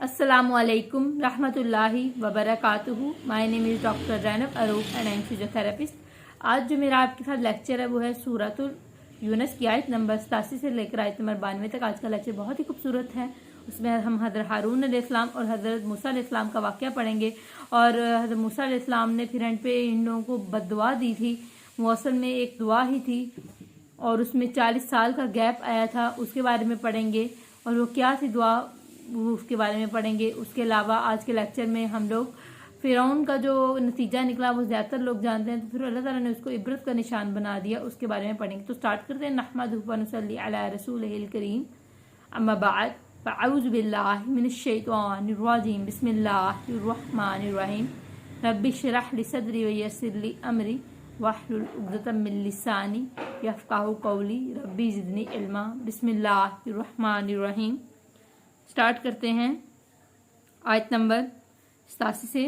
Assalamualaikum रहमतुल्लाहि व बरकातुहू। My name is doctor Rainab Aroof and I am physiotherapist. आज जो मेरा आपके साथ लेक्चर है वो है सूरतुल यूनस की आयत नंबर 87 से लेकर आयत नंबर 92 तक। आज का लेक्चर बहुत ही खूबसूरत है। उसमें हम हज़रत हारून अलैहिस्सलाम और हज़रत मूसा अलैहिस्सलाम का वाक़या पढ़ेंगे। और हज़रत मूसा अलैहिस्सलाम ने फिर एंड पे इन लोगों को बद्दुआ दी थी। वो असल में एक दुआ ही थी और उसमें 40 साल का गैप आया था, उसके बारे में पढ़ेंगे। और वो क्या थी दुआ, वो उसके बारे में पढ़ेंगे। उसके अलावा आज के लेक्चर में हम लोग फ़िरौन का जो नतीजा निकला वो ज़्यादातर लोग जानते हैं, तो फिर अल्लाह ताला ने उसको इबरत का निशान बना दिया, उसके बारे में पढ़ेंगे। तो स्टार्ट करते हैं। नहमदुहु व नुसल्ली अला रसूलिहिल करीम, अम्मा बाद, फ़अऊज़ु बिल्लाहि मिनश शैतानिर रजीम, बिस्मिल्लाहिर रहमानिर रहीम, रब्बि इश्रह ली सदरी व यस्सिर ली अमरी वहलुल उक़दतम मिन लिसानी यफ़क़हू क़ौली, रब्बि ज़िदनी इल्मा। बिस्मिल्लाहिर रहमानिर रहीम। स्टार्ट करते हैं आयत नंबर 87 से।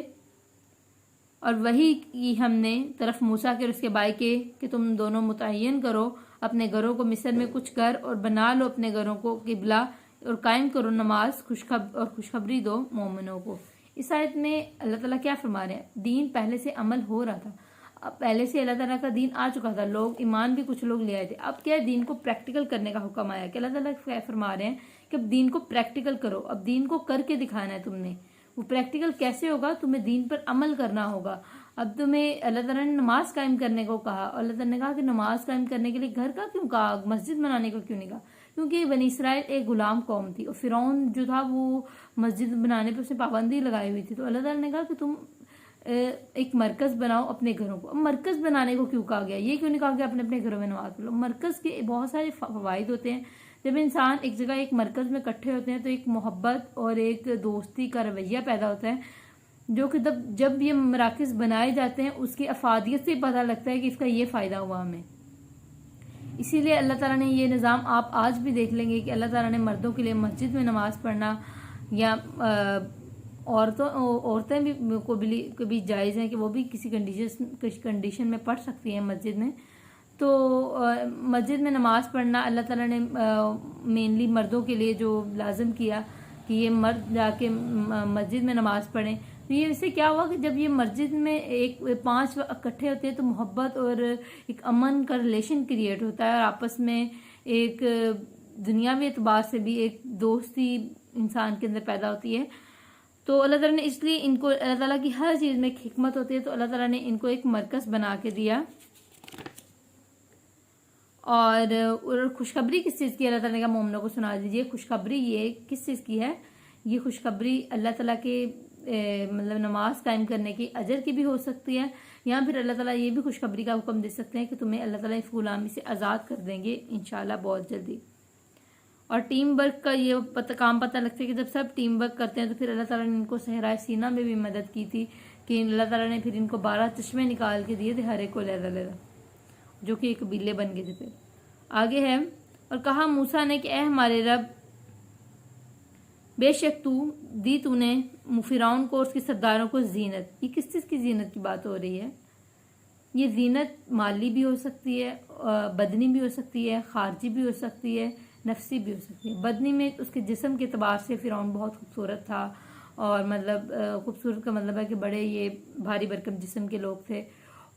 और वही की हमने तरफ मूसा के और उसके भाई के कि तुम दोनों मुतय्यन करो अपने घरों को मिस्र में कुछ कर और बना लो अपने घरों को किबला और कायम करो नमाज खुशखबरी दो मोमिनों को। इस आयत में अल्लाह ताला क्या फरमा रहे हैं? दीन पहले से अमल हो रहा था, अब पहले से अल्लाह ताला का दीन आ चुका था, लोग ईमान भी कुछ लोग ले आए थे। अब क्या है, दीन को प्रैक्टिकल करने का हुक्म आया कि अल्लाह ताला क्या फरमा रहे हैं कि अब दीन को प्रैक्टिकल करो, अब दीन को करके दिखाना है तुमने। वो प्रैक्टिकल कैसे होगा? तुम्हें दीन पर अमल करना होगा। अब तुम्हें अल्लाह ताला ने नमाज कायम करने को कहा, और अल्लाह ताला ने कहा कि नमाज कायम करने के लिए घर का क्यों कहा, मस्जिद बनाने को क्यों नहीं कहा? क्योंकि बनी इसराइल एक गुलाम कौम थी और फिरौन जो था वो मस्जिद बनाने पर उसने पाबंदी लगाई हुई थी। तो अल्लाह ताला ने कहा कि तुम एक मरकज़ बनाओ अपने घरों को। अब मरकज़ बनाने को क्यों कहा गया? ये क्यों नहीं कहा गया अपने अपने घरों में नमाज पढ़ो? मरकज़ के बहुत सारे फ़वाइद होते हैं। जब इंसान एक जगह एक मरकज़ में इकट्ठे होते हैं तो एक मोहब्बत और एक दोस्ती का रवैया पैदा होता है, जो कि जब ये मराकज़ बनाए जाते हैं उसकी अफादियत से पता लगता है कि इसका ये फ़ायदा हुआ हमें। इसीलिए अल्लाह ताला ने ये निज़ाम, आप आज भी देख लेंगे कि अल्लाह ताला ने मर्दों के लिए मस्जिद में नमाज़ पढ़ना या औरतें भी को भी जायज़ है कि वो भी किसी कंडीशन में पढ़ सकती हैं मस्जिद में। तो मस्जिद में नमाज़ पढ़ना अल्लाह ताला ने मेनली मर्दों के लिए जो लाजिम किया कि ये मर्द जाके मस्जिद में नमाज़ पढ़ें। तो ये इससे क्या हुआ कि जब ये मस्जिद में एक 5 इकट्ठे होते हैं तो मोहब्बत और एक अमन का रिलेशन क्रिएट होता है और आपस में एक दुनियावी एतबार से भी एक दोस्ती इंसान के अंदर पैदा होती है। तो अल्लाह ताला ने इसलिए इनको, अल्लाह ताला की हर चीज़ में एक हिकमत होती है, तो अल्लाह ताला ने इनको एक मरकज़ बना के दिया। और खुशखबरी किस चीज़ की? अल्लाह ताला ने कहा मोमिनों को सुना दीजिए खुशखबरी। ये किस चीज़ की है? ये खुशखबरी अल्लाह ताला के मतलब नमाज कायम करने की अजर की भी हो सकती है, या फिर अल्लाह ताला ये भी खुशखबरी का हुक्म दे सकते हैं कि तुम्हें अल्लाह ताला इस गुलामी से आज़ाद कर देंगे इंशाल्लाह बहुत जल्दी। और टीम वर्क का ये काम पता लगता है कि जब सब टीम वर्क करते हैं तो फिर अल्लाह ताला ने इनको सहराए सीना में भी मदद की थी कि अल्लाह ताला ने फिर इनको 12 चश्मे निकाल के दिए थे, हर एक को लहदा, जो कि एक कबीले बन गए थे। फिर आगे है, और कहा मूसा ने कि ए हमारे रब, बेशक तूने फिरौन को और उसके सरदारों को जीनत। ये किस चीज़ की जीनत की बात हो रही है? ये जीनत माली भी हो सकती है, बदनी भी हो सकती है, खारजी भी हो सकती है, नफसी भी हो सकती है। बदनी में उसके जिस्म के अतबार से फिरौन बहुत खूबसूरत था, और मतलब खूबसूरत का मतलब है कि बड़े ये भारी भरकम जिस्म के लोग थे।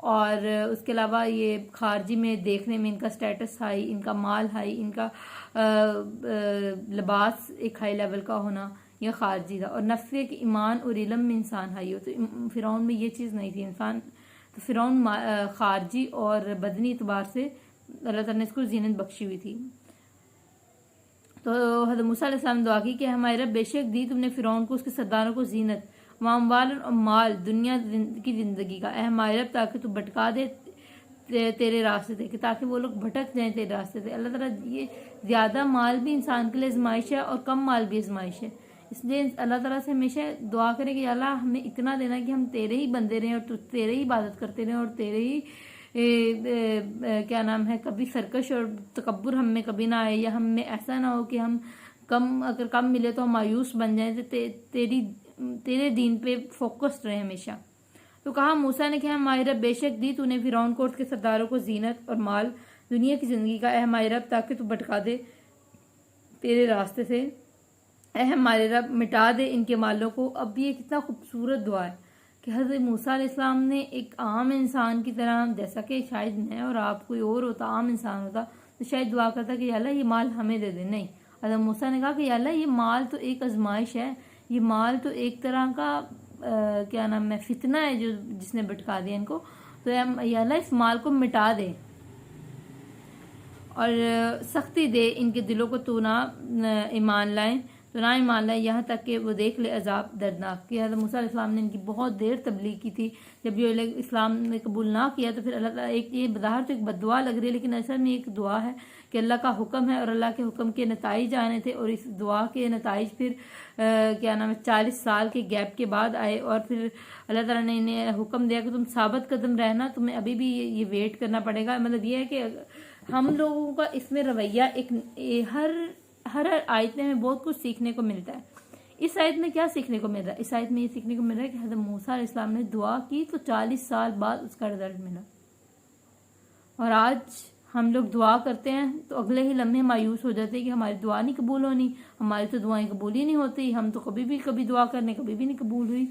और उसके अलावा ये खारजी में देखने में इनका स्टेटस हाई, इनका माल हाई, इनका लिबास एक हाई लेवल का होना, यह खारजी था। और नफ़े के ईमान और इल्म में इंसान हाई हो, तो फिरौन में ये चीज़ नहीं थी इंसान। तो फिरौन खारजी और बदनी एतबार से अल्लाह ताला ने इसको जीनत बख्शी हुई थी। तो हज़रत मूसा अलैहिस्सलाम दुआ की कि हमारे रब, बेशक दी तुमने फिरौन को उसके सरदारों को जीनत वामवाल और माल दुनिया की ज़िंदगी का, हमारे रब, ताकि तू भटका दे तेरे रास्ते थे, कि ताकि वो लोग भटक जाएं तेरे रास्ते से। अल्लाह ताला ये ज़्यादा माल भी इंसान के लिए आजमाइश है और कम माल भी आजमाइश है। इसलिए अल्लाह ताला से हमेशा दुआ करें कि अल्लाह हमें इतना देना कि हम तेरे ही बंदे रहें और तेरे ही इबादत करते रहें और तेरे ही क्या नाम है, कभी सरकश और तकब्बुर हम में कभी ना आए, या हम में ऐसा ना हो कि हम अगर कम मिले तो हम मायूस बन जाएं। तो तेरे दीन पे फोकस्ड रहे हमेशा। तो कहा मूसा ने कि हमारे रब, बेशक दी तूने फिरौन को उसके सरदारों को जीनत और माल दुनिया की ज़िंदगी का, हमारे रब, ताकि तू भटका दे तेरे रास्ते से ऐ हमारे रब मिटा दे इनके मालों को। अब ये कितना खूबसूरत दुआ है कि हज़रत मूसा अलैहिस्सलाम ने एक आम इंसान की तरह, जैसा कि शायद मैं और आप कोई और होता, आम इंसान होता, तो शायद दुआ करता कि या अल्लाह ये माल हमें दे दे। नहीं, हज़रत मूसा ने कहा कि या अल्लाह ये माल तो एक आजमाइश है, ये माल तो एक तरह का क्या नाम है, फितना है जो जिसने भटका दिया इनको, तो या अल्लाह इस माल को मिटा दे और सख्ती दे इनके दिलों को, तो ना ईमान लाएं, तो ना ईमान लाएं यहाँ तक कि वो देख ले अजाब दर्दनाक। कि हज़रत मूसा अलैहिस्सलाम ने इनकी बहुत देर तबलीग की थी। जब ये लोग इस्लाम ने कबूल ना किया तो फिर अल्लाह ताला, एक ये बाहर तो एक बद्दुआ लग रही है, लेकिन असल में एक दुआ है कि अल्लाह का हुक्म है और अल्लाह के हुक्म के नताइज आने थे। और इस दुआ के नताइज फिर क्या नाम है 40 साल के गैप के बाद आए। और फिर अल्लाह ताला ने इन्हें हुक्म दिया कि तुम साबित कदम रहना, तुम्हें अभी भी ये वेट करना पड़ेगा। मतलब ये है कि हम लोगों का इसमें रवैया हर आयत में हमें बहुत कुछ सीखने को मिलता है। इस आयत में क्या सीखने को मिल रहा है? इस आयत में ये सीखने को मिल रहा है कि हज़रत मूसा अलैहिस्सलाम ने दुआ की तो 40 साल बाद उसका रिजल्ट मिला। और आज हम लोग दुआ करते हैं तो अगले ही लम्हे मायूस हो जाते हैं कि हमारी दुआ नहीं कबूल होनी, हमारी तो दुआएं कबूल ही नहीं होती, हम तो कभी दुआ करने कभी भी नहीं कबूल हुई।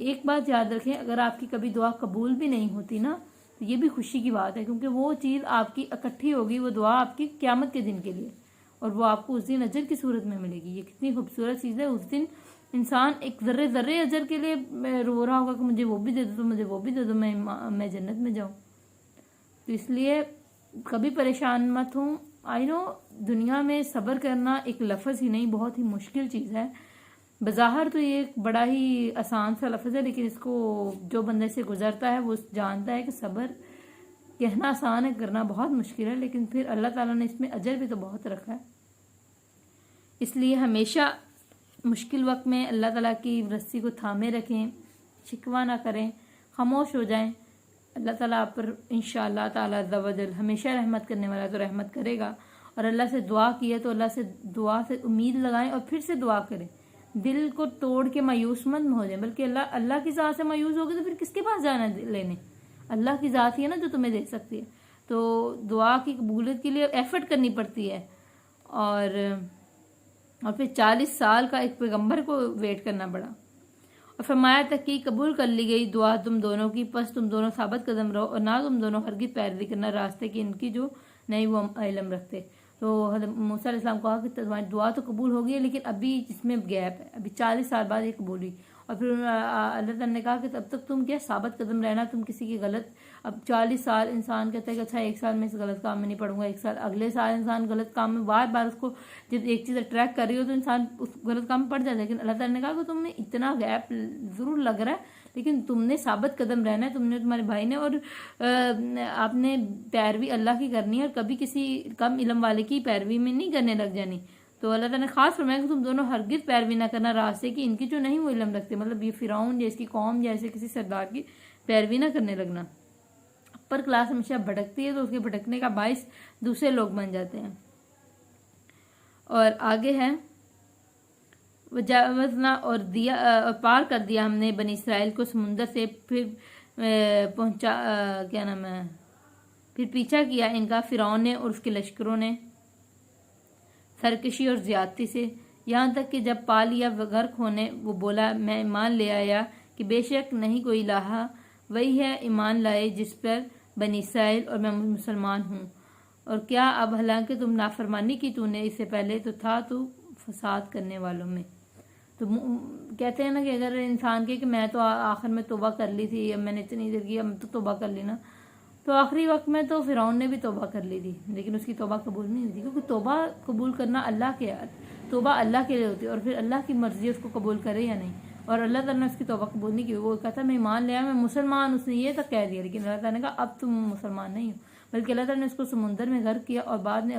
एक बात याद रखें, अगर आपकी कभी दुआ कबूल भी नहीं होती ना, तो ये भी खुशी की बात है, क्योंकि वो चीज़ आपकी इकट्ठी होगी, वो दुआ आपकी क़यामत के दिन के लिए, और वो आपको उस दिन अजर की सूरत में मिलेगी। ये कितनी खूबसूरत चीज़ है। उस दिन इंसान एक ज़र्रे अजर के लिए रो रहा होगा कि मुझे वो भी दे दो, मुझे वो भी दे दो, मैं जन्नत में जाऊँ। तो इसलिए कभी परेशान मत हो। आई नो दुनिया में सब्र करना एक लफ्ज़ ही नहीं, बहुत ही मुश्किल चीज़ है। बज़ाहिर तो ये एक बड़ा ही आसान सा लफ्ज़ है, लेकिन इसको जो बंदे से गुजरता है वो जानता है कि सब्र कहना आसान है, करना बहुत मुश्किल है। लेकिन फिर अल्लाह ताला ने इसमें अजर भी तो बहुत रखा है। इसलिए हमेशा मुश्किल वक्त में अल्लाह ताला की रस्सी को थामे रखें, शिकवा ना करें, खामोश हो जाएं। अल्लाह ताला आप पर इंशाअल्लाह ताला अज़्ज़ा वजल हमेशा रहमत करने वाला तो रहमत करेगा। और अल्लाह से दुआ की है तो अल्लाह से दुआ से उम्मीद लगाएं और फिर से दुआ करें। दिल को तोड़ के मायूस मत हो जाए, बल्कि अल्लाह की ज़ात से मायूस हो गए तो फिर किसके पास जाना लेने? अल्लाह की ज़ात ही है ना जो तुम्हें दे सकती है। तो दुआ की कबूलियत के लिए एफर्ट करनी पड़ती है। और फिर 40 साल का एक पैगंबर को वेट करना पड़ा। और फरमाया तक कि कबूल कर ली गई दुआ तुम दोनों की, बस तुम दोनों साबित कदम रहो और ना तुम दोनों हरगिज़ पैरवी करना रास्ते की इनकी जो नहीं वो इल्म रखते। तो हज़रत मूसा अलैहिस्सलाम कहा कि तुम्हारी दुआ तो कबूल हो गई है, लेकिन अभी इसमें गैप है, अभी 40 साल बाद ये कबूल हुई। और फिर अल्लाह ताला ने कहा कि तब तक तुम क्या साबित कदम रहना, तुम किसी की गलत। अब 40 साल इंसान कहता है कि अच्छा 1 साल में इस गलत काम में नहीं पड़ूंगा, 1 साल अगले साल इंसान गलत काम में बार बार उसको जब एक चीज़ अट्रैक्ट कर रही हो तो इंसान उस गलत काम में पड़ जाता है। लेकिन अल्लाह ताला ने कहा कि तुम्हें इतना गैप ज़रूर लग रहा है, लेकिन तुमने साबित कदम रहना है, तुमने तुम्हारे भाई ने, और आपने पैरवी अल्लाह की करनी है और कभी किसी कम इल्म वाले की पैरवी में नहीं करने लग जानी। तो अल्लाह ताला ने खास फरमाया कि तुम दोनों हरगिज़ पैरवी ना करना रास्ते की इनकी जो नहीं वो इल्म रखते, मतलब ये फिरौन या इसकी कौम जैसे किसी सरदार की पैरवी ना करने लगना। अपर क्लास हमेशा भटकती है तो उसके भटकने का बायस दूसरे लोग बन जाते हैं। और आगे है वजावजना और दिया और पार कर दिया हमने बनी इसराइल को समुंदर से, फिर पहुंचा क्या नाम है, फिर पीछा किया इनका फिरौन ने और उसके लश्करों ने सरकशी और ज़्यादती से, यहाँ तक कि जब पा लिया गर्क होने वो बोला मैं ईमान ले आया कि बेशक नहीं कोई इलाहा वही है ईमान लाए जिस पर बनी इसराइल और मैं मुसलमान हूँ। और क्या अब हालांकि तुम नाफरमानी की तूने इससे पहले तो था तू फसाद करने वालों में। तो कहते हैं ना कि अगर इंसान के कि मैं तो आखिर में तौबा कर ली थी, अब मैंने इतनी देर की, अब तो तौबा कर ली ना, तो आखिरी वक्त में तो फिरौन ने भी तौबा कर ली थी, लेकिन उसकी तौबा कबूल नहीं हुई थी, क्योंकि तौबा कबूल करना अल्लाह के तौबा अल्लाह के लिए होती है और फिर अल्लाह की मर्जी उसको कबूल करे या नहीं। और अल्लाह ताला ने उसकी तौबा कबूल नहीं की, वो कहता मैं ईमान ले आया, मैं मुसलमान, उसने ये तक कह दिया, लेकिन अल्लाह ताला ने कहा अब तुम मुसलमान नहीं हो, बल्कि अल्लाह ताला ने उसको समुंदर में गर्क किया। और बाद में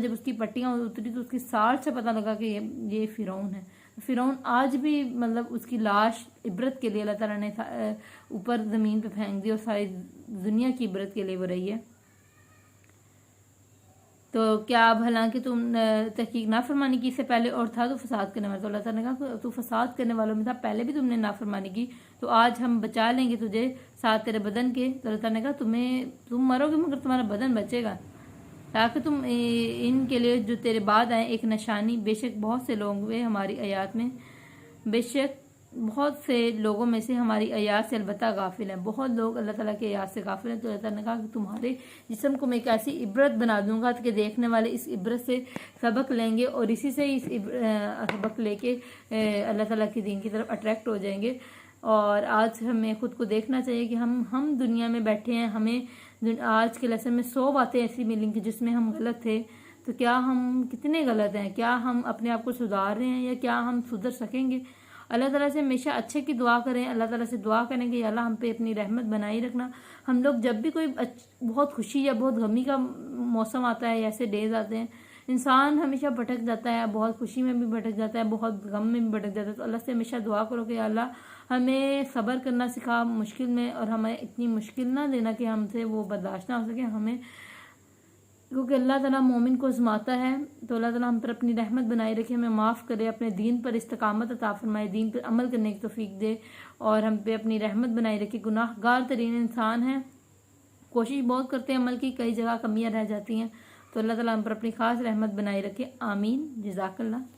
जब उसकी पट्टियाँ उतरी तो उसकी साठ से पता लगा कि ये फिरौन है। फिरौन आज भी मतलब उसकी लाश इबरत के लिए अल्लाह ताला ने ऊपर ज़मीन पे फेंक दी और सारी दुनिया की इबरत के लिए वो रही है। तो क्या अब हालांकि तुम तहकीक नाफरमानी की इससे पहले और था तो फसाद करने वाला, तो अल्लाह ताला ने कहा तू फसाद करने वालों में था, पहले भी तुमने नाफरमानी की, तो आज हम बचा लेंगे तुझे साथ तेरे बदन के। तो अल्लाह ताला ने कहा तुम मरोगे मगर तुम्हारा बदन बचेगा, ताकि तुम इनके लिए जो तेरे बाद आए एक निशानी। बेशक बहुत से लोग हुए हमारी आयात में, बेशक बहुत से लोगों में से हमारी आयात से अलबत्ता गाफिल हैं। बहुत लोग अल्लाह ताला की आयात से गाफिल हैं। तो अल्लाह ताला ने कहा कि तुम्हारे जिस्म को मैं एक ऐसी इबरत बना दूंगा कि देखने वाले इस इबरत से सबक लेंगे और इसी से इस सबक लेके अल्लाह ताला की दीन की तरफ अट्रैक्ट हो जाएंगे। और आज हमें खुद को देखना चाहिए कि हम दुनिया में बैठे हैं, हमें आज के लेसन में 100 बातें ऐसी मिलेंगी जिसमें हम गलत थे। तो क्या हम कितने गलत हैं? क्या हम अपने आप को सुधार रहे हैं या क्या हम सुधर सकेंगे? अल्लाह ताला से हमेशा अच्छे की दुआ करें। अल्लाह ताला से दुआ करें कि अल्लाह हम पे अपनी रहमत बनाई रखना। हम लोग जब भी कोई बहुत खुशी या बहुत गमी का मौसम आता है, ऐसे डेज आते हैं, इंसान हमेशा भटक जाता है, बहुत खुशी में भी भटक जाता है, बहुत गम में भी भटक जाता है। तो अल्लाह से हमेशा दुआ करो कि अल्लाह हमें सब्र करना सिखा मुश्किल में, और हमें इतनी मुश्किल ना देना कि हमसे वो बर्दाश्त ना हो सके हमें, क्योंकि अल्लाह ताला मोमिन को आज़माता है। तो अल्लाह ताला हम पर अपनी रहमत बनाए रखे, हमें माफ़ करे, अपने दीन पर इस्तकामत अता फरमाए, दीन पर अमल करने की तौफीक दे और हम पे अपनी रहमत बनाए रखे। गुनाहगार तरीन इंसान है, कोशिश बहुत करते हैं अमल की, कई जगह कमियां रह जाती हैं। तो अल्लाह ताला हम पर अपनी खास रहमत बनाए रखे। आमीन। जज़ाकल्लाह।